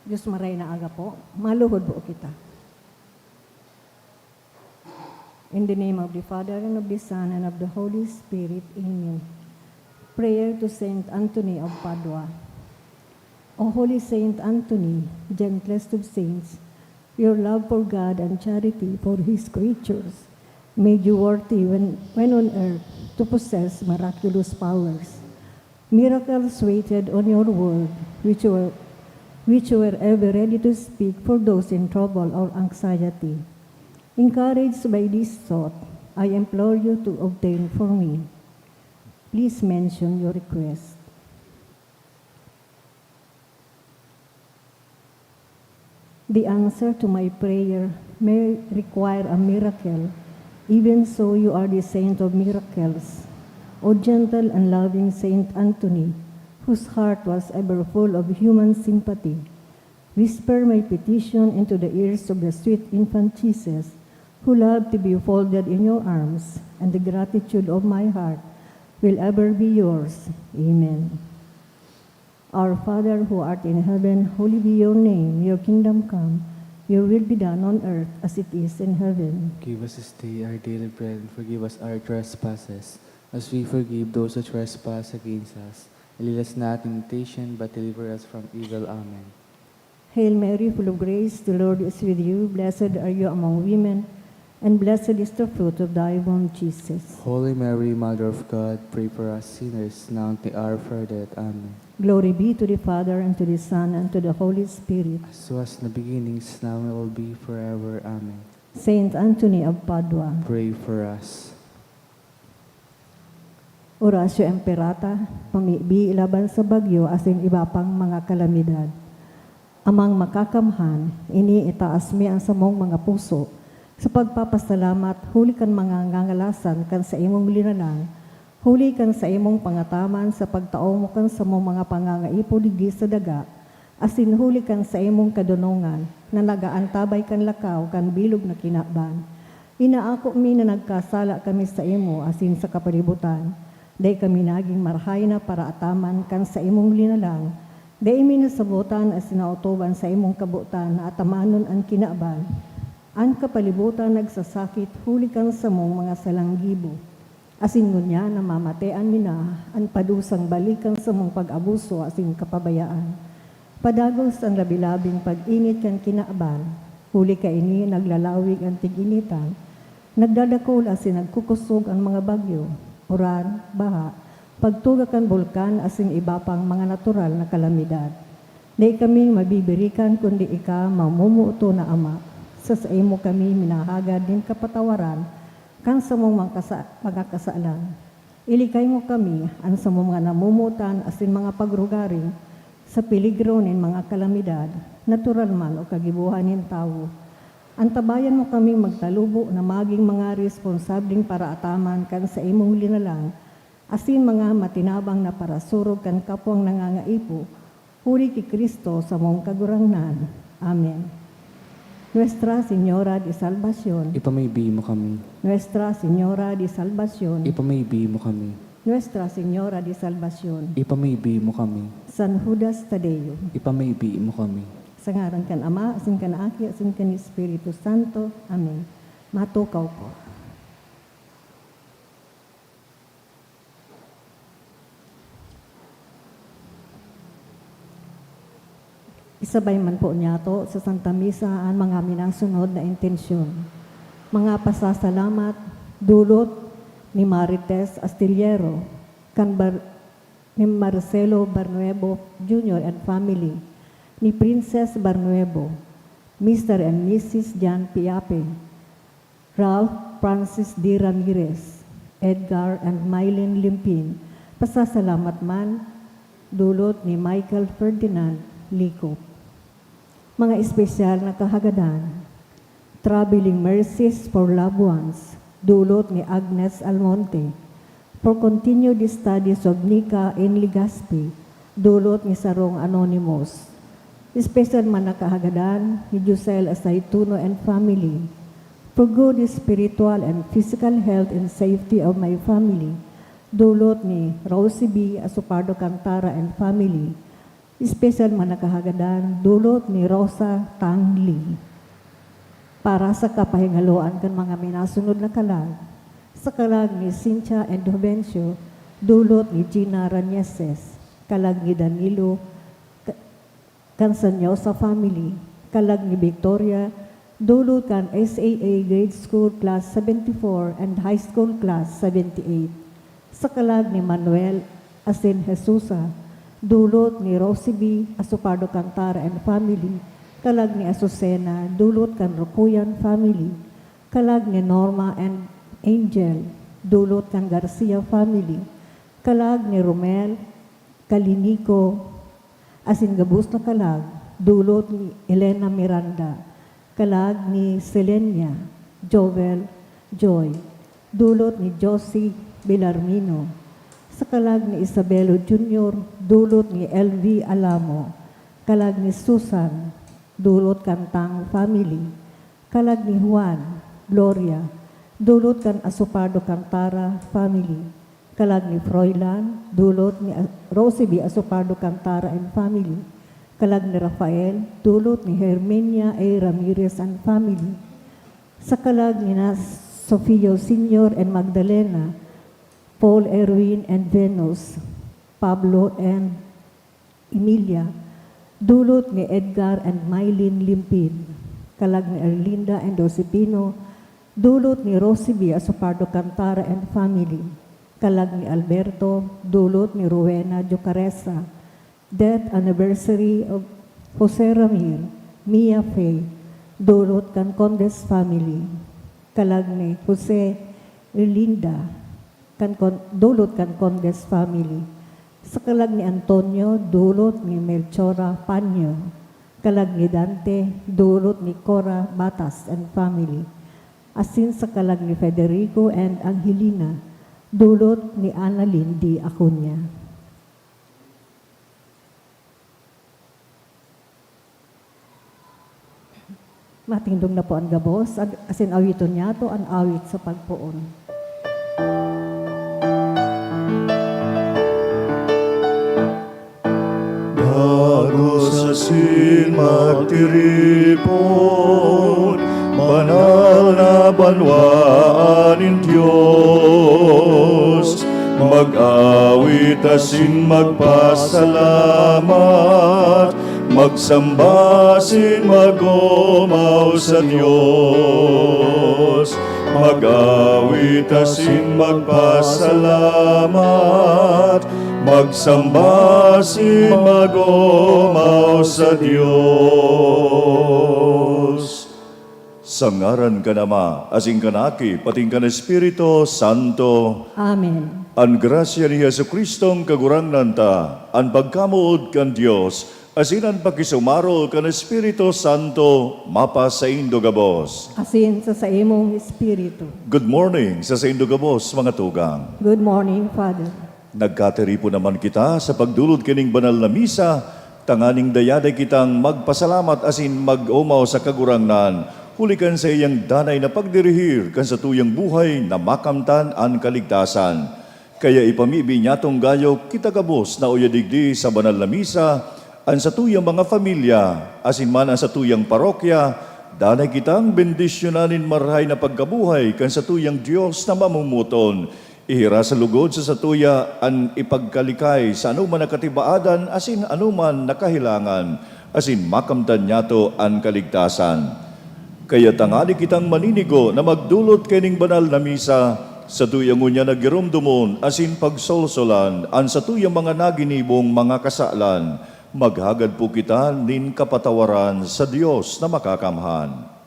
Diyos maray na aga po, maluhod po kita. In the name of the Father, and of the Son, and of the Holy Spirit, Amen. Prayer to Saint Anthony of Padua. O Holy Saint Anthony, gentlest of saints, your love for God and charity for His creatures made you worthy when on earth to possess miraculous powers. Miracles waited on your word, which you were ever ready to speak for those in trouble or anxiety. Encouraged by this thought, I implore you to obtain for me. Please mention your request. The answer to my prayer may require a miracle. Even so, you are the saint of miracles. O gentle and loving Saint Anthony, whose heart was ever full of human sympathy, whisper my petition into the ears of the sweet infant Jesus, who loved to be folded in your arms, and the gratitude of my heart will ever be yours. Amen. Our Father who art in heaven, holy be your name. Your kingdom come. Your will be done on earth as it is in heaven. Give us this day our daily bread, and forgive us our trespasses, as we forgive those who trespass against us. And lead us not into temptation, but deliver us from evil. Amen. Hail Mary, full of grace, the Lord is with you. Blessed are you among women, and blessed is the fruit of thy womb, Jesus. Holy Mary, Mother of God, pray for us sinners, now and at the hour of our death. Amen. Glory be to the Father, and to the Son, and to the Holy Spirit. As was in the beginnings, now and will be forever. Amen. Saint Anthony of Padua. Pray for us. Orasyo Emperata, pamibi ilaban sa bagyo asin iba pang mga kalamidad. Amang makakamhan, ini itaas mi ang samong mga puso, sa pagpapasalamat, huli kan mga ngangalasan kan sa imong linalang, huli kan sa imong pangataman sa pagtao mo kan sa mong mga pangangaipo digdi sa daga, asin huli kan sa imong kadunungan, na nagaantabay kan lakaw kan bilog na kinaban. Inaako mi na nagkasala kami sa imo asin sa kapalibutan, day kami naging marhay na para ataman kan sa imong linalang, day mi nasabutan as sinautuban sa imong kabutan na atamanon ang kinaban, ang kapalibutan nagsasakit huli kan sa mong mga salanggibo. Asin ngunya na mamatean mi na, ang padusang balikan sa mong pag-abuso asin kapabayaan. Padagos ang labilabing pag-init kan kinaaban, huli ka ini naglalawig ang tig-initan, nagdadakol asin nagkukusog ang mga bagyo, uran, baha, pagtuga kan bulkan asin iba pang mga natural na kalamidad. Di kami mabibirikan kundi ika mamumuto na Ama. Sa imo kami minahagad din kapatawaran kan sa mong mga kasalan. Ilikay mo kami ang sa mga namumutan asin mga pagrugaring sa peligro nin mga kalamidad, natural man o kagibuhan nin tao. Antabayan mo kami magtalubo na maging mga responsabling para ataman kan sa imong linalang, asin mga matinabang na parasurog kan kapwang nangangaipo, huli ki Kristo sa mong kagurangnan. Amen. Nuestra Señora de Salvación. Ipamay-bi mo kami. Nuestra Señora de Salvación. Ipamay-bi mo kami. Nuestra Señora de Salvación. Ipamay-bi mo kami. San Judas Tadeo. Ipamay-bi mo kami. Sa ngaran kan Ama, asin kan Aki, asin kan Espiritu Santo. Amen. Matukaw po. Isabay man po niya to sa Santa Misa ang mga minasunod na intensyon. Mga pasasalamat, dulot ni Marites Astillero, ni Marcelo Barnuevo Jr. and family, ni Princess Barnuevo, Mr. and Mrs. Jan Piape, Ralph Francis D. Ramirez, Edgar and Mylene Limpin. Pasasalamat man, dulot ni Michael Ferdinand Likop. Mga espesyal na kahagadan, traveling mercies for loved ones, dulot ni Agnes Almonte, for continued studies of Nika in Legazpi, dulot ni Sarong Anonymous. Espesyal man na kahagadan ni Jusel Asaituno and family, for good spiritual and physical health and safety of my family, dulot ni Rosie B. Asupardo Cantara and family, Special manakahagadan, dulot ni Rosa Tangli. Para sa kapahingaluan kan mga minasunod na kalag, sa kalag ni Cynthia Endovencio, dulot ni Gina Ranieses, kalag ni Danilo Kansanyo sa family, kalag ni Victoria, dulot kan SAA Grade School Class 74 and High School Class 78. Sa kalag ni Manuel Asin Jesusa, dulot ni Rosie B. Asupardo Cantara and family, kalag ni Azucena, dulot kan Rukuyan family, kalag ni Norma and Angel, dulot kan Garcia family, kalag ni Romel Kalinico, asin gabus na kalag, dulot ni Elena Miranda, kalag ni Selenia, Jovel, Joy, dulot ni Josie Belarmino, sa kalag ni Isabelo Jr., dulot ni LV Alamo, kalag ni Susan, dulot kan Tang family, kalag ni Juan, Gloria, dulot kan Asupardo Cantara family, kalag ni Froilan, dulot ni Rosie B. Asupardo Cantara and family, kalag ni Rafael, dulot ni Herminia A. Ramirez and family, sa kalag ni Sofio Sr. and Magdalena, Paul Erwin and Venus, Pablo and Emilia, dulot ni Edgar and Mylene Limpin, kalag ni Erlinda and Josepino, dulot ni Rosie B. Asupardo Cantara and family, kalag ni Alberto, dulot ni Rowena Jocaresa, death anniversary of Jose Ramir, Mia Faye, dulot kan Condes family, kalag ni Jose Erlinda, dulot kan Condes family, sa kalag ni Antonio, dulot ni Melchora Panyo, kalag ni Dante, dulot ni Cora Batas and family, asin sa kalag ni Federico and Angelina, dulot ni Annalyn D. Acuña. Matindong na po ang gabos, asin awiton niya to ang awit sa pagpuon. Bago sa sin magtiripon, banal na banwaan Diyos, mag-awit asin magpasalamat, magsambasin magumaw sa Diyos, mag-awit asin magpasalamat, magsambasin magumaw sa Diyos. Sa ngaran ka nama, asing kanaki, pating ka na Espiritu Santo. Amen. Ang grasya ni Yesu Kristong kagurangnan ta, ang pagkamuod kan Diyos, asin ang pakisumarol kan Espiritu Santo, mapa sa Indogabos. Asin sa imong espiritu. Good morning sa Indogabos, mga tugang. Good morning, Father. Nagkateri po naman kita sa pagdulod kining banal na misa, tanganing dayaday kitang magpasalamat asin mag-umaw sa kagurangnan, hulikan sa iyang danay na pagdirihir kan sa tuyang buhay na makamtan ang kaligtasan. Kaya ipamibi niyatong gayo kita gabos na uyadigdi sa banal na misa, ang sa tuyang mga pamilya, asin man ang sa tuyang parokya, danay kitang bendisyonanin marhay na pagkabuhay kan sa tuyang Diyos na mamumuton. Ihira sa lugod sa satuya ang ipagkalikay sa anuman nakatibaadan asin anuman nakahilangan, asin makamtan niyato ang kaligtasan. Kaya tangali kitang maninigo na magdulot kining banal na misa, sa tuyang unya nagirumdumon asin pagsolsolan ang sa tuyang mga naginibong mga kasalan, maghagad po kita nin kapatawaran sa Diyos na makakamhan.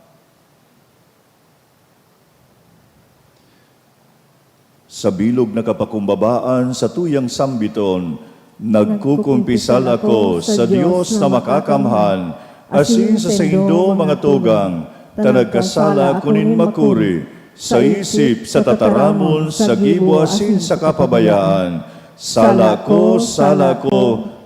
Sa bilog na kapakumbabaan sa tuyang sambiton, nagkukumpisal ako sa Diyos na makakamhan, asin sa saindo mga tugang, tanagkasala kunin makuri, sa isip, sa tataramon, sa gibo asin sa kapabayaan. Sala ko,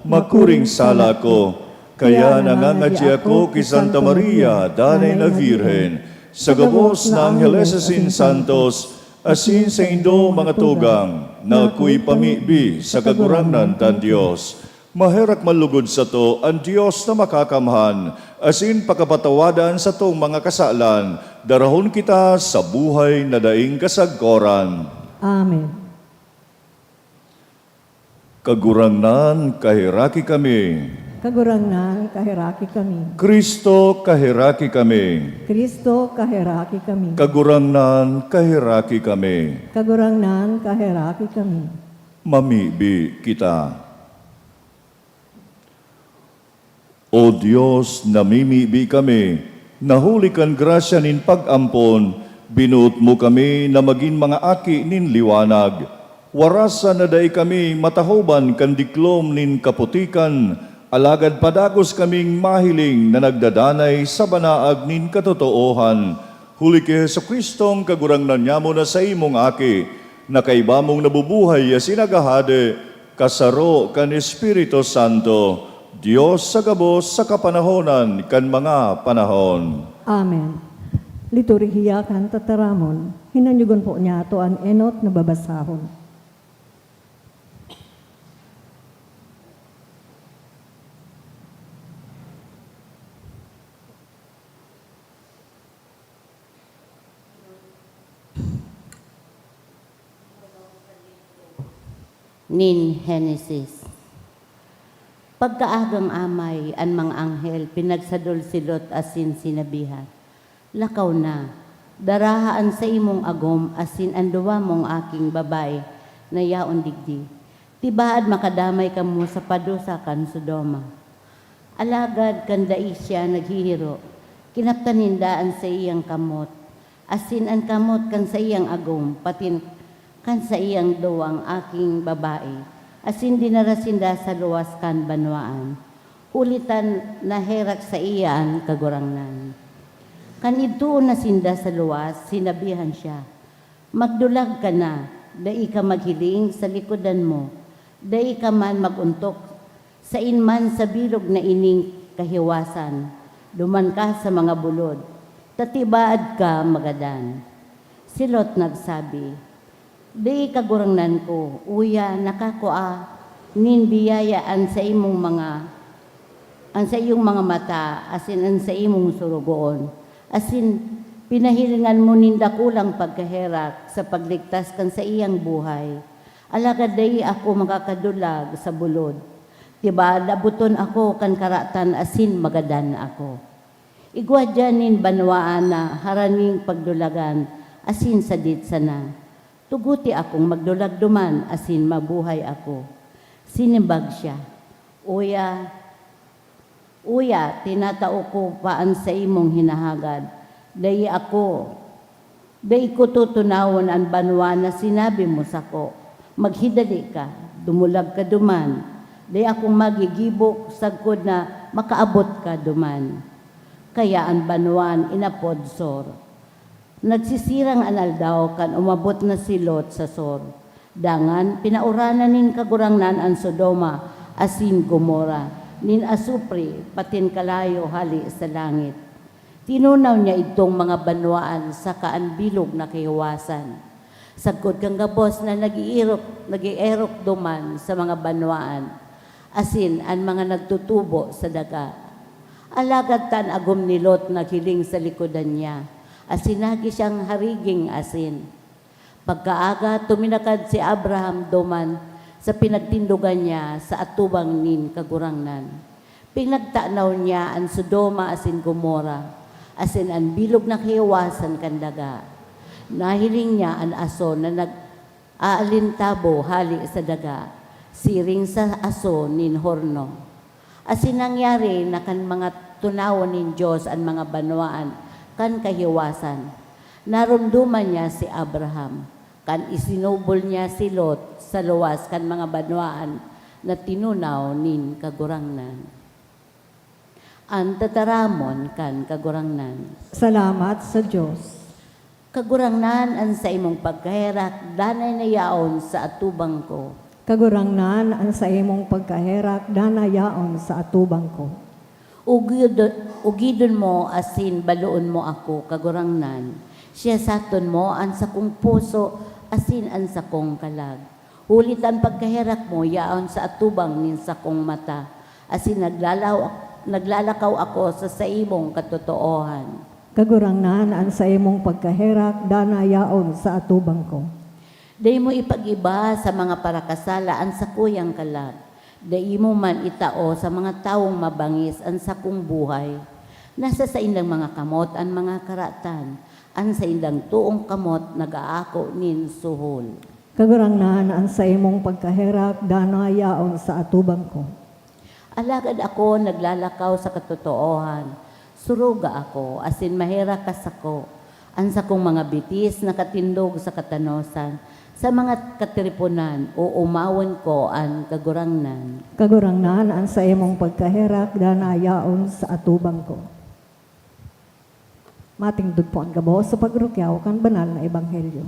makuring sala ko, kaya nangangadya ako kay Santa Maria, danay na Virhen, sa gabos na Angeles asin Santos, asin sa indo mga tugang, na ako'y pamibi sa kagurangnan tan Diyos. Maherak malugod sa to ang Dios na makakamhan, asin pakapatawadan sa tong mga kasalan, darahon kita sa buhay na daing kasagkoran. Amen. Kagurangnan, kahiraki kami. Kagurangnan, kahiraki kami. Kristo, kahiraki kami. Kristo, kahiraki kami. Kagurangnan, kahiraki kami. Kagurangnan, kahiraki kami. Mamibi kita. O Diyos, namimibi kami, nahuli kan grasya nin pag-ampon, binuot mo kami na maging mga aki nin liwanag. Warasa na day kami matahoban kan diklom nin kaputikan, alagad padagos kaming mahiling na nagdadanay sa banaag nin katotoohan. Huli kay Jesucristong kagurangnan niya mo na sa imong aki, na kaiba mong nabubuhay ya sinagahade, kasaro kan Espiritu Santo, Diyos sa gabos sa kapanahonan kan mga panahon. Amen. Liturhiya kan tataramon, hinanyugon po niya to an enot na babasahon. Nin Genesis. Pagkaagang amay, ang mga anghel, pinagsadol silot asin sinabihan, lakaw na, darahaan sa imong agom asin anduwa mong aking babay na yaon digdi. Tibaad makadamay kamo sa padusa kan Sodoma. Alagad kan dai siya naghihiro, kinaptanindaan sa iyang kamot, asin ang kamot kan sa iyang agom, patin kan sa iyang duwang aking babae, asin dinarasinda sa luwas kan banwaan, ulitan na herak sa iyan kagurangnan. Kan ito na sinda sa luwas, sinabihan siya, magdulag ka na, dai ka maghiling sa likodan mo, dai ka man maguntok, sa inman sa bilog na ining kahiwasan, duman ka sa mga bulod, tatibaad ka magadan. Si Lot nagsabi, di kagurangnan ko, uya nakakua, nin biyayaan sa imong mga mata, asin an sa imong surugoon. Asin pinahilingan mo ninda kulang pagkaherak sa pagligtas kan sa iyang buhay. Alagad day ako makakadulag sa bulod. Tiba labuton ako kan karatan asin magadan ako. Igwadyan nin banwaan na haraning pagdulagan asin sadit sana. Tuguti akong magdulag duman, asin mabuhay ako. Sinimbag siya, Uya, tinatao ko paan sa imong hinahagad. Day ko tutunawon ang banwa na sinabi mo sa ko. Maghidali ka, dumulag ka duman. Day akong magigibok sagkod na makaabot ka duman. Kaya ang banwan inapod sor. Nagsisirang anal daw kan umabot na si Lot sa Sor. Dangan, pinauranan nin kagurangnan ang Sodoma, asin Gomora, nin asupri, patin kalayo hali sa langit. Tinunaw niya itong mga banwaan sa kaanbilog na kahiwasan. Sagkod kang gabos na nag-ierok duman sa mga banwaan, asin ang mga nagtutubo sa daga. Alagad tan agom ni Lot naghiling sa likodan niya, asinagi siyang hariging asin. Pagkaaga, tuminakad si Abraham duman sa pinagtindugan niya sa atubang nin kagurangnan. Pinagtanaw niya ang Sodoma asin Gomora, asin ang bilog na kahiwasan kandaga. Nahiling niya ang aso na nag-aalintabo hali sa daga, siring sa aso nin horno. Asin nangyari na kan mga tunawon nin Diyos ang mga banwaan, kan kahiwasan. Narumduman niya si Abraham, kan isinubol niya si Lot sa luwas kan mga banwaan na tinunaw nin kagurangnan. Ang tataramon kan kagurangnan. Salamat sa Diyos. Kagurangnan ang sa imong pagkaherak, danay na yaon sa atubang ko. Kagurangnan ang sa imong pagkaherak, danayaon sa atubang ko. Ugidon mo asin baluon mo ako kagurangnan. Siya saton mo ang sa kong puso asin ang sa kong kalag. Hulitan pagkahirak mo, yaon sa atubang nin sa kong mata. Asin naglalakaw ako sa imong katotoohan. Kagurangnan an sa imong pagkaherak, danayaon sa atubang ko. Day mo ipag-iba sa mga parakasalaan sa kuyang kalat. Day mo man itao sa mga taong mabangis an sa kong buhay. Nasa sa indang mga kamot ang mga karatan. An sa indang tuong kamot nagaako nin suhol. Kagurangnan an sa imong pagkaherak, danayaon sa atubang ko. Alagad ako naglalakaw sa katotoohan. Suruga ako, asin mahira kas ako. An sa kong mga bitis na katindog sa katanosan. Sa mga katripunan o umawon ko ang kagurangnan. Kagurangnan an sa imong pagkaherak, danayaon sa atubang ko. Matingdog po ang gabo sa pagrukyaw kan banal na ebanghelyo.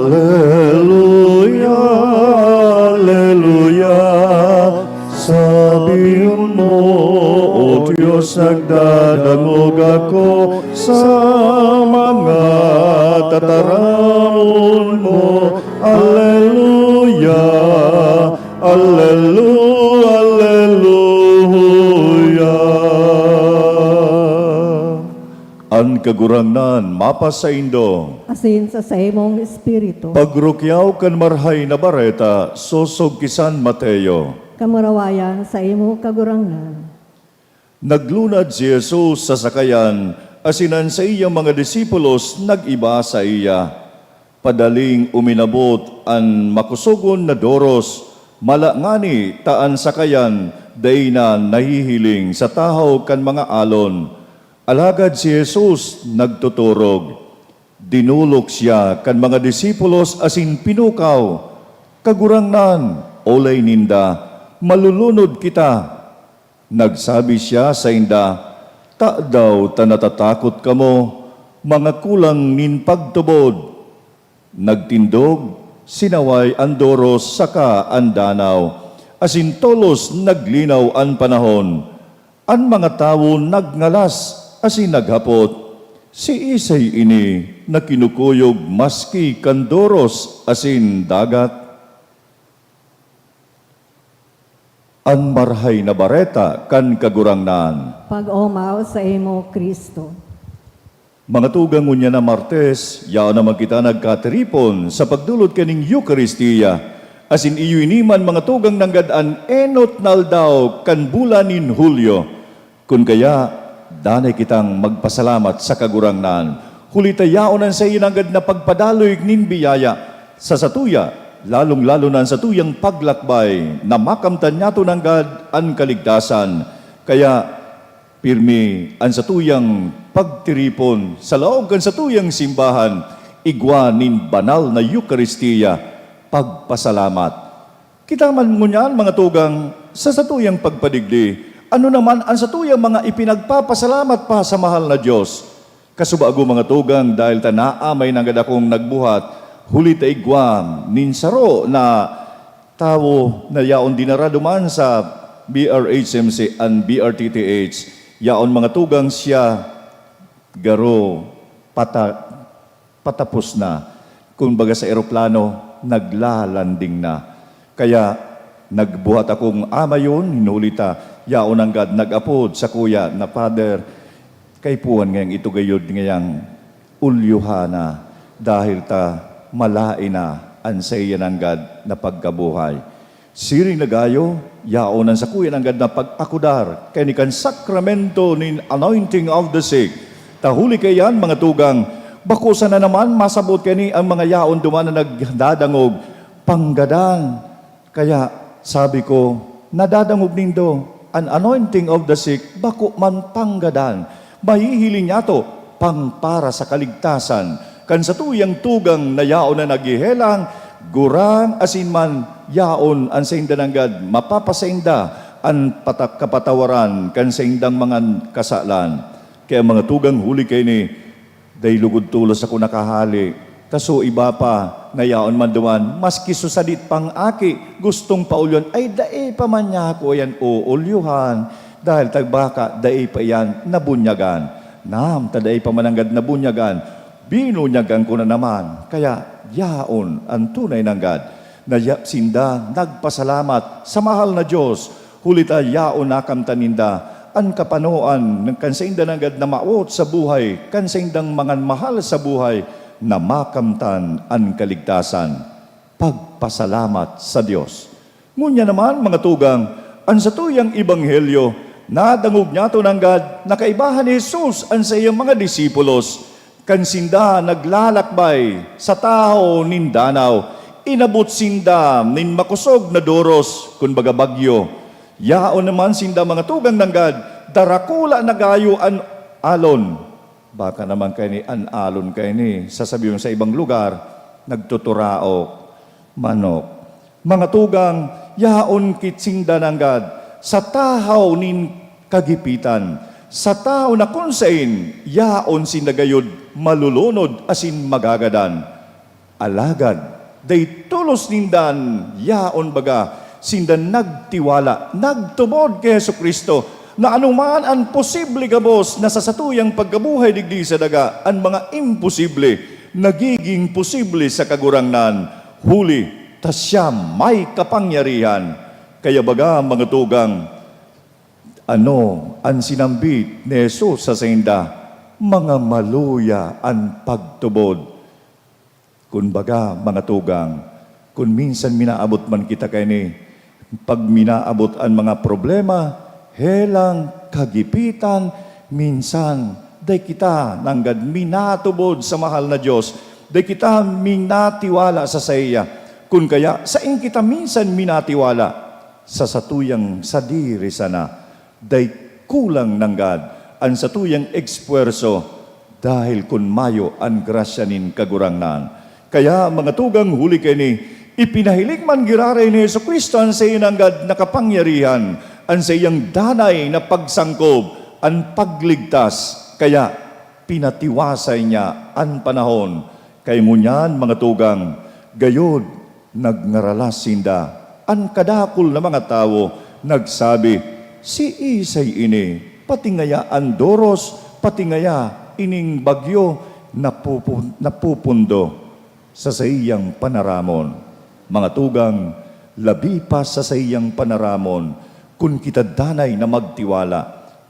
Alleluia, Alleluia, sabihin mo, O Diyos, nagdadangog ako sa mga tataramon mo. Alleluia, Alleluia, Alleluia. An kagurangnan, mapas sa indong, Asin sa imong espiritu, pagrukyaw kan marhay na bareta, sosog kisan Mateo. kamurawayan sa imong kagurangnan. Naglunad si Jesus sa sakayan, asinan sa iyang mga disipulos, nag-iba sa iya. Padaling uminabot an makusugon na doros, malangani taan sakayan, day na nahihiling sa tahaw kan mga alon. Alagad si Jesus nagtuturog. Dinulok siya kan mga disipulos asin pinukaw. Kagurangnan, olay ninda, malulunod kita. Nagsabi siya sa inda, ta daw ta natatakot kamo, mga kulang nin pagtubod. Nagtindog, sinaway ang doros saka ang danaw. Asin tolos naglinaw ang panahon. Ang mga tao nagngalas, asin naghapot. Si Isay ini na kinukuyog maski kandoros asin dagat. Ang marhay na bareta kan kagurangnan. Pag-omaw sa imo, Kristo. Mga tugang ngunya na Martes, yao naman kita nagkateripon sa pagdulot kaning Eucharistia. Asin iyo iniman mga tugang nanggadaan enot naldaw kan bulanin Hulyo. Kun kaya, danay kitang magpasalamat sa kagurangnan. Hulitayaonan sa inanggad na pagpadaloy nin biyaya sa satuya, lalong-lalo na sa tuyang paglakbay na makamtan niya to ng God ang kaligtasan. Kaya, pirmi ang satuyang pagtiripon sa loob kan satuyang simbahan, igwa nin banal na Eucharistia, pagpasalamat. Kita man ngunyan mga tugang sa satuyang pagpadigli, ano naman ang satuyang mga ipinagpapasalamat pa sa mahal na Diyos. Kasubago mga tugang dahil tanaamay ng gadakong nagbuhat, huli ta igwam ninsaro na tao na yaon dinara duman sa BRHMC and BRTTH, yaon mga tugang siya garo patapos na. Kung baga sa eroplano, naglalanding na. Kaya nagbuhat akong amayon, hinulita, yaon ang God, nag-apod sa kuya na Father, kay puwan ngayang ito gayod ngayang ulyuhana dahil ta malain na ang saya ng God na pagkabuhay. Siring na gayo, yaonan sa kuya ng God na pag-akudar, kay ni kan sakramento nin anointing of the sick. Tahuli kayan mga tugang, bakusan na naman masabot kani ang mga yaon duman na nagdadangog, panggadan. Kaya sabi ko, nadadangog nindo, an anointing of the sick, bako man panggadan. Mahihiling niya to, pang para sa kaligtasan. Kan sa tuyang tugang na yaon na naghihelang, gurang asin man yaon ang sa inda ng God, mapapasainda ang kapatawaran kan sa indang mga kasalan. Kaya mga tugang huli kay ni, day lugod tulos ako nakahali, kaso iba pa na yaon man duman, maski susadit pang aki, gustong paulyon, ay dae pa man niya ako yan uulyuhan, dahil tagbaka, dae pa yan nabunyagan. Naam, taday pamananggad na bunyagan, binunyagan ko na naman. Kaya yaon ang tunay ng God, na sinda nagpasalamat sa mahal na Diyos, hulita yaon nakamtaninda, an kapanoan ng kansainda ng God na maot sa buhay, kansaindang mangan mahal sa buhay, na makamtan ang kaligtasan. Pagpasalamat sa Diyos. Ngunya naman, mga tugang, ang satuyang ebanghelyo, nadangog niya to ng God, nakaibahan ni Jesus ang sa iyang mga disipulos, kansinda naglalakbay sa tao nin danaw, inabot sinda nin makusog na doros, kumbaga bagyo. Yaon naman sinda mga tugang ng God, darakula na gayo an alon. Baka naman kayo ni an alon kayo ni, sasabihin sa ibang lugar, nagtuturaok, manok. Mga tugang, yaon kitsinda ng God, sa tahaw nin kagipitan, sa tao na kunsain, yaon sinagayod, malulunod asin magagadan. Alagad, day tulos nindan, yaon baga, sindan nagtiwala, nagtubod kay Yesu Kristo, na anuman ang posible gabos na sa satuyang pagkabuhay digdi sa daga, ang mga imposible, nagiging posible sa kagurangnan, huli, tas siya may kapangyarihan. Kaya baga mga tugang, ang sinambit ni Jesus sa senda, mga maluya ang pagtubod. Kumbaga, mga tugang, kung minsan minaabot man kita kay ni, pag minaabot ang mga problema, helang, kagipitan, minsan, day kita nanggad minatubod sa mahal na Diyos, day kita minatiwala sa saya. Kung kaya, saing kita minsan minatiwala, sa satuyang sadiri sana, day kulang ng God, ang satuyang ekspuerso, dahil kun mayo ang grasya nin kagurangnan. Kaya mga tugang huli kayo ni, ipinahilig man giraray ni Yesu Kristo ang sa iyang God na kapangyarihan, ang sa iyang danay na pagsangkob, ang pagligtas, kaya pinatiwasay niya ang panahon. Kay ngunyan mga tugang, gayod, nagnaralas sinda, ang kadakol na mga tao, nagsabi, si Isay ini, pati ngaya ang doros, pati ngaya ining bagyo, napupundo sa iyang panaramon. Mga tugang, labi pa sa iyang panaramon, kung kita danay na magtiwala,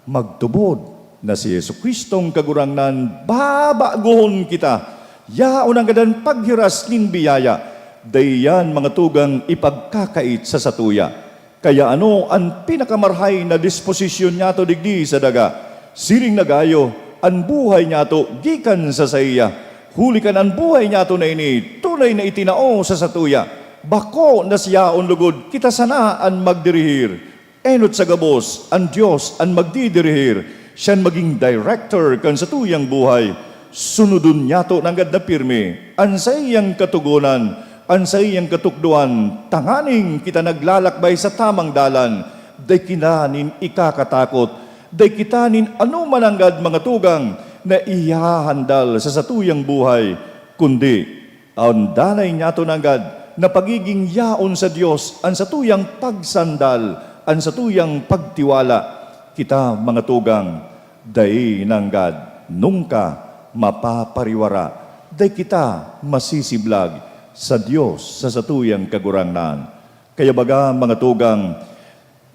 magtubod na si Yesu Kristong kagurangnan, babaguhon kita, yaon ang gadan paghiras nin biyaya, dayan mga tugang ipagkakait sa satuya. Kaya ang pinakamarhay na disposisyon niya to digdi sa daga, siring nagayo, ang buhay niya to gikan sa saya, huli kan ang buhay niya to na ini, tunay na itinao sa satuya, bako na siya lugod, kita sana ang magdirihir, enot sa gabos, ang Diyos ang magdidirihir, siyan maging director kan satuyang buhay, sunudun niya to nanggad na pirmi, ang sa iyang katugunan, ang sa iyang katukduan, tanganing kita naglalakbay sa tamang dalan, day kinanin ikakatakot, day kitanin anumananggad mga tugang na ihahandal sa satuyang buhay, kundi ang danay niya to nanggad na pagiging yaon sa Diyos, ang satuyang pagsandal, ang satuyang pagtiwala, kita mga tugang, day nanggad, nungka mapapariwara, day kita masisiblag, sa Diyos, sa satuyang kagurangnan. Kaya baga mga tugang,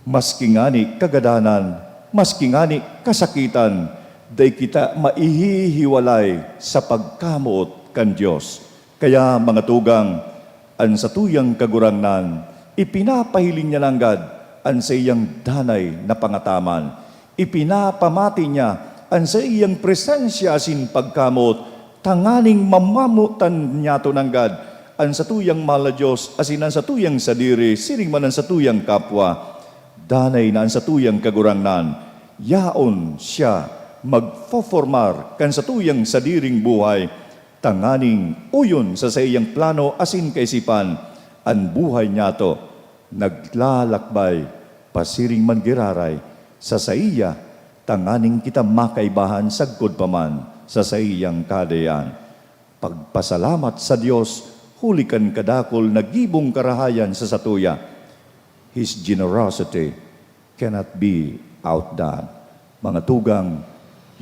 maski ngani kagadanan, maski ngani kasakitan, day kita maihihiwalay sa pagkamuot kan Diyos. Kaya mga tugang, ang satuyang kagurangnan, ipinapahiling niya langgad ang sa iyang danay na pangataman. Ipinapamati niya ang sa iyang presensya asin pagkamot, tanganing mamamutan niya to nanggad ang satuyang mahal na Diyos, asin ang satuyang sadiri, siring man ang satuyang kapwa, danay na ang satuyang kagurangnan, yaon siya magfoformar kan satuyang sadiring buhay, tanganing uyon sa iyang plano asin kaisipan, ang buhay niya to, naglalakbay, pasiring man giraray, sa iya, tanganing kita makaibahan sagkod paman sa iyang kadayan. Pagpasalamat sa Diyos, hulikan kadakol na gibong karahayan sa satuya. His generosity cannot be outdone. Mga tugang,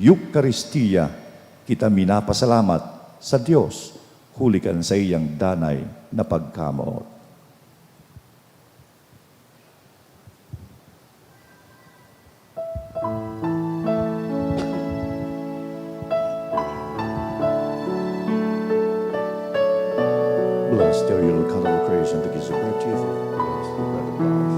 Eucharistia, kita minapasalamat sa Diyos, hulikan sa iyang danay na pagkamot. Blessed are you, Lord, God of creation, that gives you bread to you. Blessed the bread of life.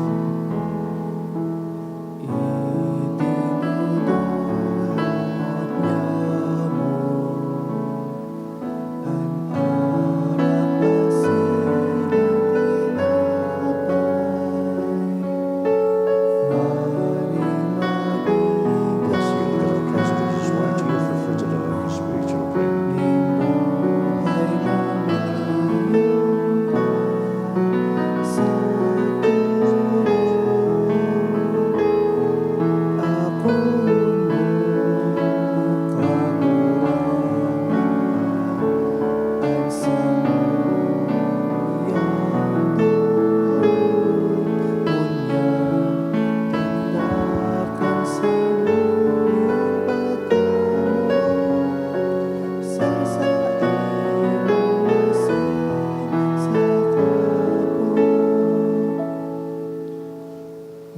Bless you, Lord, God of creation, that gives wine to you for fruits of the Holy spiritual bread.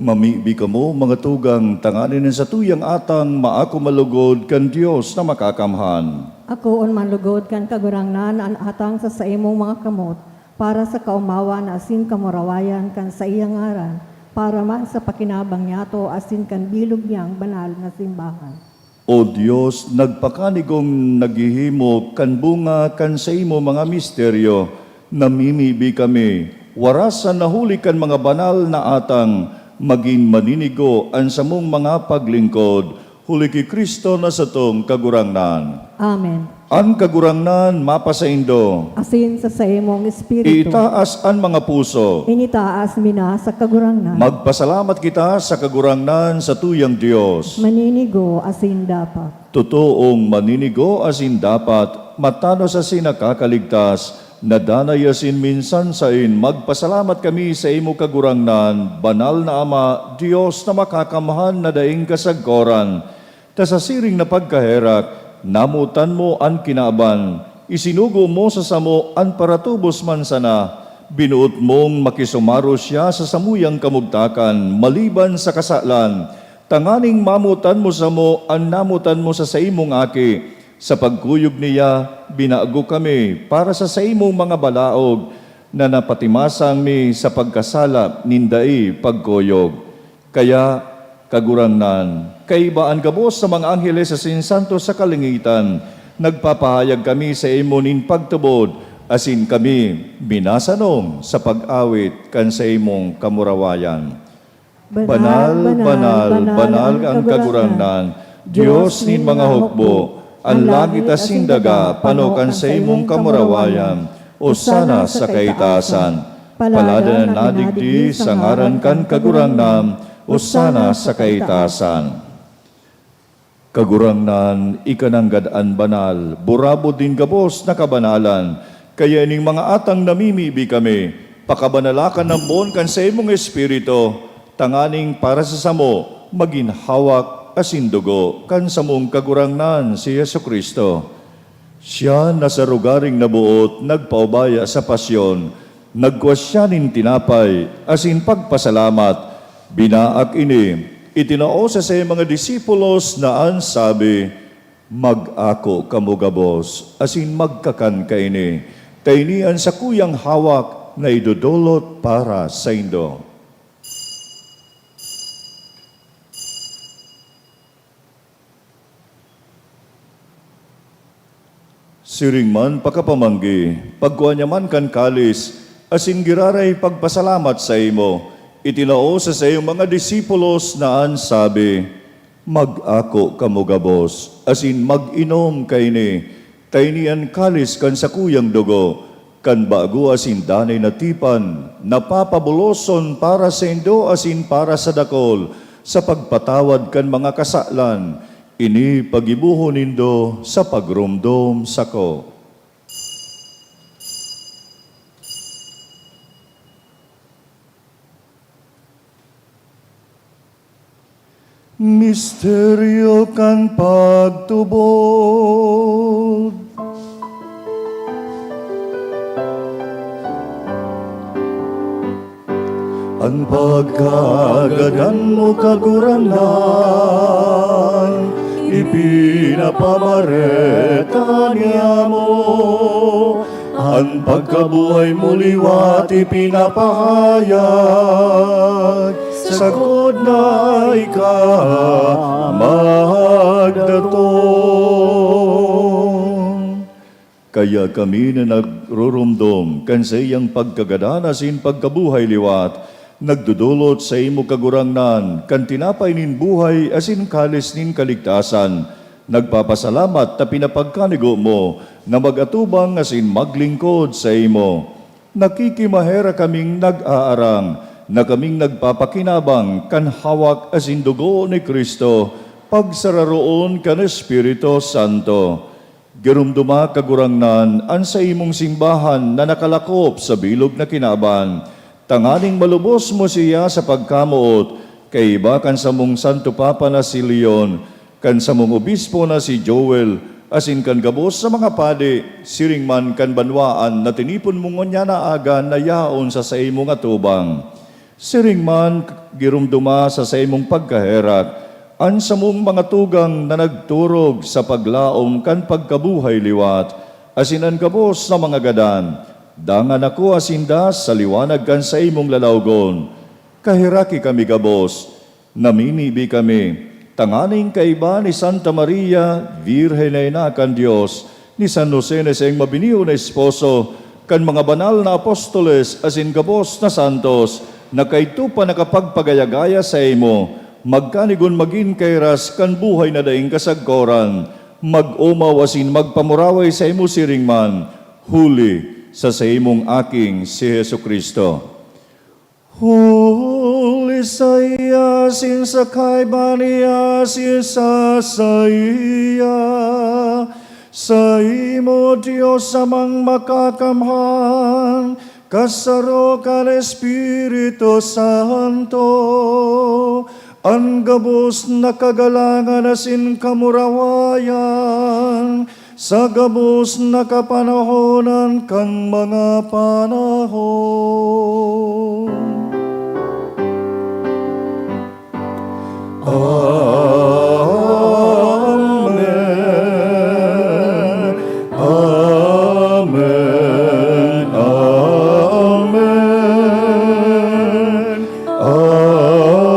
Mamibi kamo, mga tugang, tanganin sa tuyang atang maako malugod kan Dios na makakamhan. Ako on manlugod kan kagurangnan an atang sa imong mga kamot, para sa kaumawan asin kamurawayan kan sa iyang ngaran, para man sa pakinabang niyato asin kan bilog niyang banal na simbahan. O Dios, nagpakanigong naghihimo kan bunga kan sa imo mga misteryo, namimibi kami, warasan nahuli kan mga banal na atang, maging maninigo ang samong mga paglingkod, huli ki Kristo na sa tong kagurangnan. Amen. Ang kagurangnan mapasaindo, Asin sa imong espiritu, itaas ang mga puso. initaas mina sa kagurangnan, Magpasalamat kita sa kagurangnan sa tuyang Diyos. maninigo asin dapat. Totoong maninigo asin dapat, matanos asin nakakaligtas, nadanay asin minsan sain, magpasalamat kami sa imo kagurangnan, banal na Ama, Diyos na makakamahan na daing kasagkoran. Ta sa siring na pagkaherak, namutan mo ang kinaaban, isinugo mo sa samo ang paratubos man sana, binuot mong makisumaro siya sa samuyang kamugtakan, maliban sa kasalan, tanganing mamutan mo sa mo ang namutan mo sa imong aki, sa pagkuyog niya, binago kami para sa imong mga balaog na napatimasang mi sa pagkasala nindai pagkuyog. Kaya, kagurangnan, kaibaan gabos sa mga angheles sa sinsanto sa kalingitan, nagpapahayag kami sa imo nin pagtubod, asin kami binasanong sa pag-awit kan sa imong kamurawayan. Banal, banal, banal ang kagurangnan, Diyos nin mga hukbo, ang langit asin daga, panokan sa imong kamurawayan, o sana sa kaitasan. Palada na nadigdi sa ngaran kan kagurangnan, o sana sa kaitasan. Kagurangnan, ikananggadaan banal, burabo din gabos na kabanalan, kaya ining mga atang namimibi kami, pakabanalakan ng buon kan sa imong espiritu, tanganing para sa samo, maginhawak asin dugo kan samong kagurangnan si Jesucristo. Siya na sa rugaring nabuot, nagpaubaya sa pasyon, nagkwasyanin tinapay, asin pagpasalamat, binaak ini, itinao sa mga disipulos na ansabi, mag-ako kamugabos, asin magkakan kaini, kainian sa kuyang hawak na idudulot para sa indo. Siring man pakapamanggi, pagkuha niya man kan kalis, asin giraray pagpasalamat sa imo, itinao sa iyong mga disipulos na ansabi, mag-ako kamugabos, asin mag-inom kaini, tainian kalis kan sa kuyang dugo, kan bago asin danay na tipan, napapabuloson para sa indo asin para sa dakol, sa pagpatawad kan mga kasalan, ini pagibuho nindo sa pagrumdom sako. Misteryo kan pagtubod. Ang pagkagadan mo kagurangan, ipinapamareta niya mo. Ang pagkabuhay mo liwat ipinapahayag, sagod na ikaw magdatong. Kaya kami na nagrurumdom kan sa iyang pagkagadan asin pagkabuhay liwat, nagdudulot sa imo kagurangnan, kan tinapay nin buhay asin kalis nin kaligtasan. Nagpapasalamat na pinapagkanigo mo na magatubang asin maglingkod sa imo. Nakikimahera kaming nag-aarang, na kaming nagpapakinabang kan hawak asin dugo ni Kristo, pagsararoon kan Espiritu Santo. Girumduma kagurangnan an sa imong simbahan na nakalakop sa bilog na kinaban. Tanganing malubos mo siya sa pagkamuot, kay iba kan sa mong Santo Papa na si Leon, kan sa mong obispo na si Joel, asin kan gabos sa mga padi, siring man kan banwaan na tinipon mong nga na aga na yaon sa imong atubang. Siring man girumduma sa imong pagkaherat, an sa mong mga tugang na nagturog sa paglaom kan pagkabuhay liwat, asin an gabos na mga gadan, dangan ako asindas sa liwanag kan sa imong lalawgon. Kahiraki kami gabos, naminibi kami, tanganing kaiba ni Santa Maria, Virhen na ina kan Diyos, ni San Jose na siyang mabiniw na esposo, kan mga banal na apostoles asin gabos na santos, na kayto pa nakapagpagayagaya sa imo, magkanigon magin kairas kan buhay na daing kasagkoran, mag-umaw asin magpamuraway sa imo siringman, huli sa imong aking si Hesu Kristo. Huli sa iya, sin sa kaibaniya, sin sa iya, sa imo Diyos amang makakamhan, kasaro kan Espiritu Santo, ang gabos na kagalangan asin kamurawayan, sa gabos na kapanahonan kang mga panahon. Amen. Amen. Amen. Amen.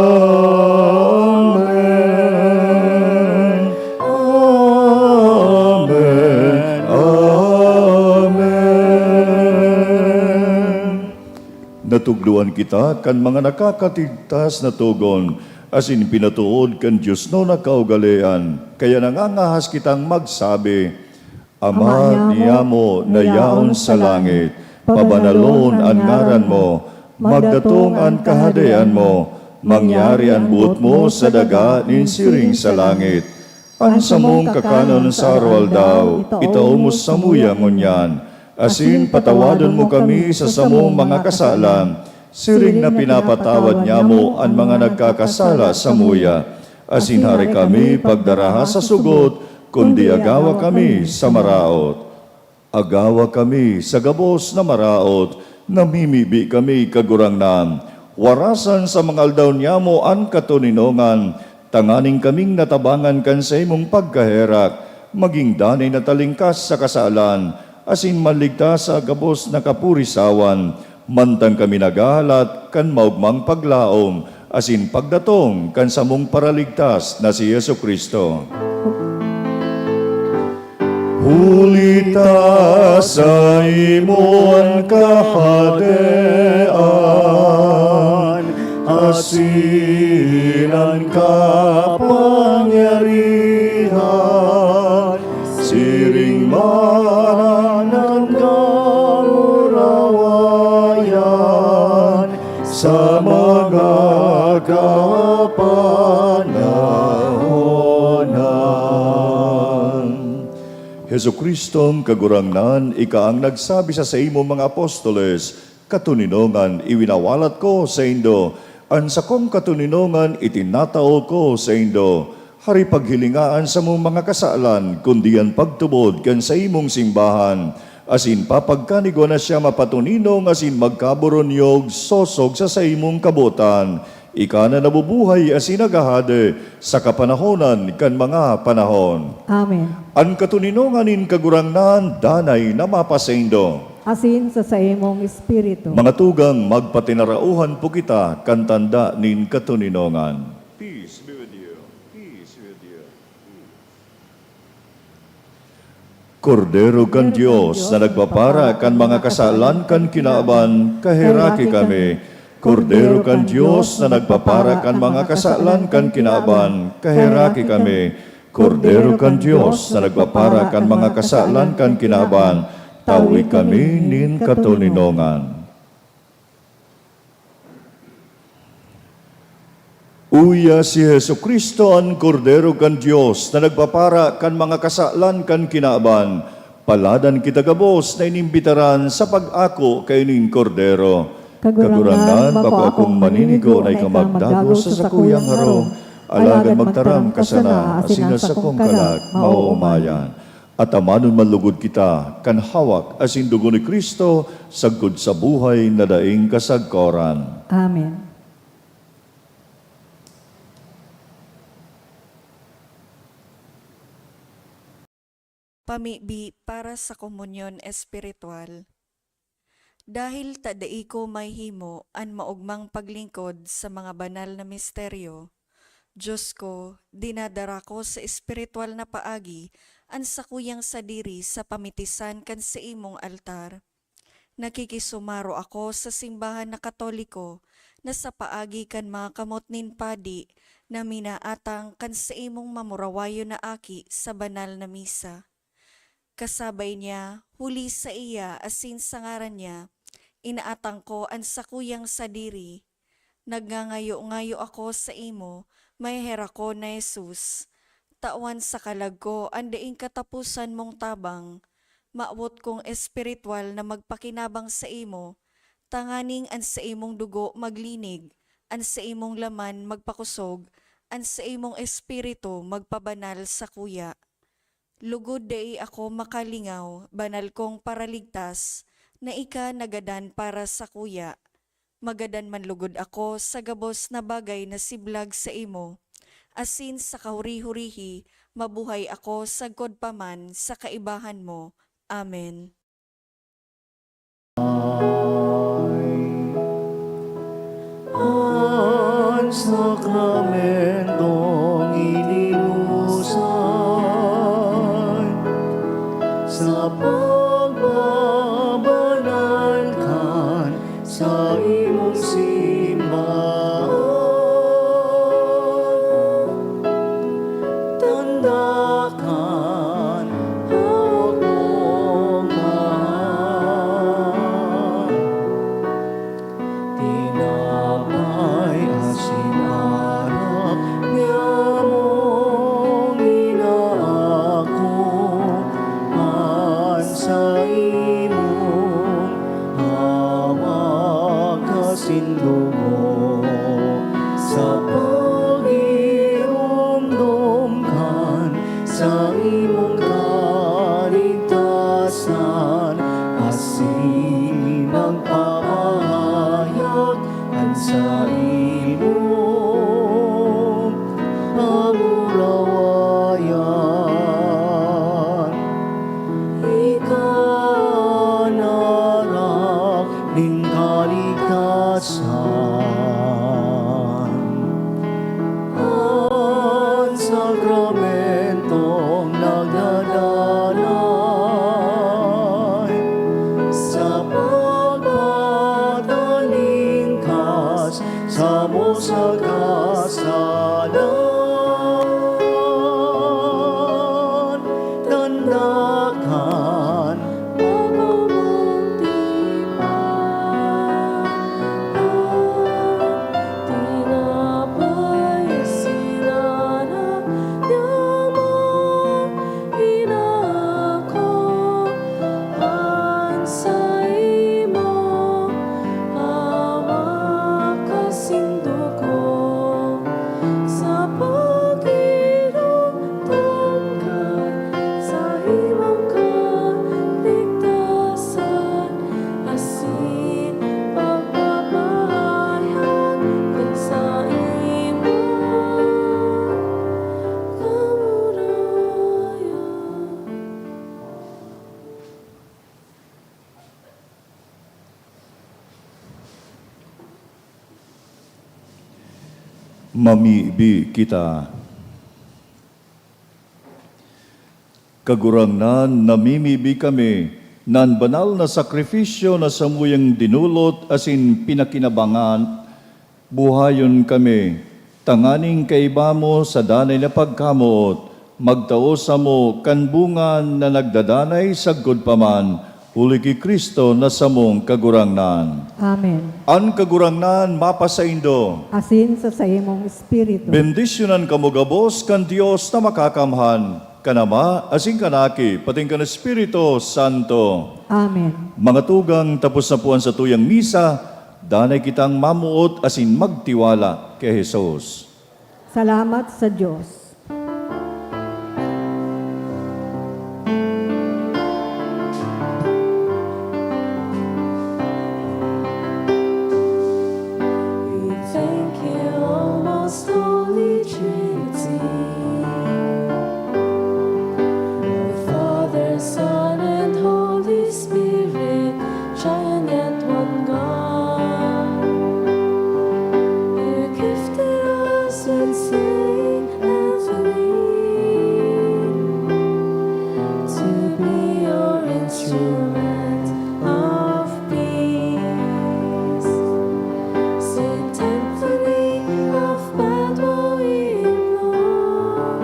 Amen. Amen. Natugluan kita kan mga nakakatigtas na tugon, asin pinatuod kan Diyos no na kaugalian, kaya nangangahas kitang magsabi, Ama niya mo na yaon sa langit, pabanalon ang ngaran mo, magdatong ang kahadayan mo, mangyari ang buot mo sa daga nin siring sa langit. Ang sa mong kakanon sa aral daw, itao mo sa muyang ngunyan, asin patawadon mo kami sa samong mga kasalan, siring na pinapatawad niya mo ang mga nagkakasala sa muya. Asin hari kami pagdaraha sa sugot, kundi agawa kami sa maraot. Agawa kami sa gabos na maraot, namimibi kami kagurangnan. Warasan sa mga aldaw niya mo ang katuninongan, tanganing kaming natabangan kan sa imong pagkaherak, maging danay na talingkas sa kasalan, asin maligtas sa gabos na kapurisawan, mantang kami nagahalat kan maugmang paglaom, asin pagdatong kan samong paraligtas na si Yesu Kristo. Hulita sa imong kahadean, asin ang kapangyarihan, siring man ang kaurawayan, sa mga kapanahonan. Hesu Kristong kagurangnan, ika ang nagsabi sa imo mga apostoles, katuninongan iwinawalat ko sa indo, An sa kong katuninongan itinatao ko sa Indo, hari paghilingaan sa mong mga kasalan, kundi ang pagtubod kan sa imong simbahan. Asin papagkanigo na siya mapatuninong, asin magkaboronyog, sosog sa imong kabutan. Ika na nabubuhay asin nagahade sa kapanahonan kan mga panahon. Amen. An katuninonganin kagurangnan, danay na mapasaindo. Asin sa imong espiritu. Mga tugang magpatinarauhan po kita, kantanda nin katuninongan. Peace be with you. Peace be with you. Kordero kan Diyos na nagpapara kan mga kasalan kan kinaaban, kahiraki kami. Kordero kan Diyos na nagpapara kan mga kasalan kan kinaaban, kahiraki kami. Kordero kan Diyos na nagpapara kan mga kasalan kan kinaaban, tawi kami nin katuninongan. Uya si Hesu Kristo ang kordero kan Diyos na nagpapara kan mga kasalan kan kinaaban. Paladan kita gabos na inimbitaran sa pag-ako kay ning kordero. Kagurangan, bako akong maninigo na ikamagdagos sa sakuyang harong. Alagan magtaram kasana, asina sa kong kalag, mauumayan. At amanon malugod kita, kan hawak asin dugo ni Kristo, sagkod sa buhay na daing kasagkoran. Amen. Pamibi para sa komunyon espiritual. Dahil tadai ko may himo an maugmang paglingkod sa mga banal na misteryo, Diyos ko, dinadara ko sa espiritual na paagi an sakuyang sadiri sa pamitisan kan sa imong altar. Nakikisumaro ako sa simbahan na Katoliko na sa paagi kan mga kamot nin padi na minaatang kan sa imong mamurawayo na aki sa banal na misa. Kasabay niya, huli sa iya asin sa ngaran niya, inaatang ko ang sakuyang sadiri. Nagngangayo-ngayo ako sa imo, may hera ko na Jesus. Tawan sa kalag ko, andaing katapusan mong tabang. Maawot kong espiritual na magpakinabang sa imo, tanganing an sa imong dugo maglinig, an sa imong laman magpakusog, an sa imong espiritu magpabanal sa kuya. Lugod dai ako makalingaw, banal kong paraligtas, na ika nagadan para sa kuya. Magadan man lugod ako sa gabos na bagay na siblag sa imo. Asin sa kahuri-hurihi, mabuhay ako sagkod paman sa kaibahan mo. Amen. Ang sakramentong iniusay sa pagbabanalkan sa imong simbahan. Tandakan hawak mong mahal. Tinapay asin harap niya mong inaako an sa imong hawak kasindugo sa pag-irumdum sa imong kaligtasan asin nagpapahayag an sa imong amurawayan. Ikanarak ning kaligtasan. Ang sakramentong nagdadalay sa pagpatalingkas sa mo sa kasalan. Tandakan tinapay sinanap niya mong inako an sa imo hawak kasindugo Mamibi kita. Kagurangnan, namimibi kami, nan banal na sakripisyo na samuyang dinulot asin pinakinabangan, buhayon kami, tanganing kaiba mo sa danay na pagkamot, magtaos mo kanbungan na nagdadanay sagod paman, huli ki Kristo na samong kagurangnan. Amen. An kagurangnan mapasaindo, Asin sa imong espiritu. bendisyonan kamo gabos kan Dios na makakamhan, kanama asin kanaki, pating kan Espiritu Santo. Amen. Mga tugang tapos na puan sa tuyang misa, danay kitang mamuot asin magtiwala kay Jesus. Salamat sa Diyos. We thank you, O most holy Trinity, the Father, Son, and Holy Spirit, giant yet one God. You gifted us with saying and believe to be your instrument of peace. Saint Anthony of Padua we implore,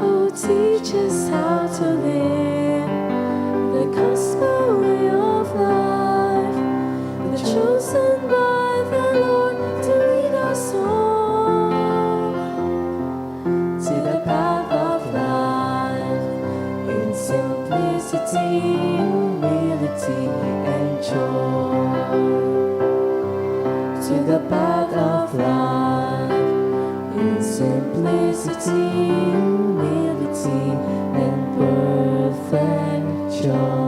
oh, teach us how to live the gospel way of life, the chosen by the Lord to lead us all to the path of life in simplicity, humility, and joy. To the path of life in simplicity, humility, and perfect joy.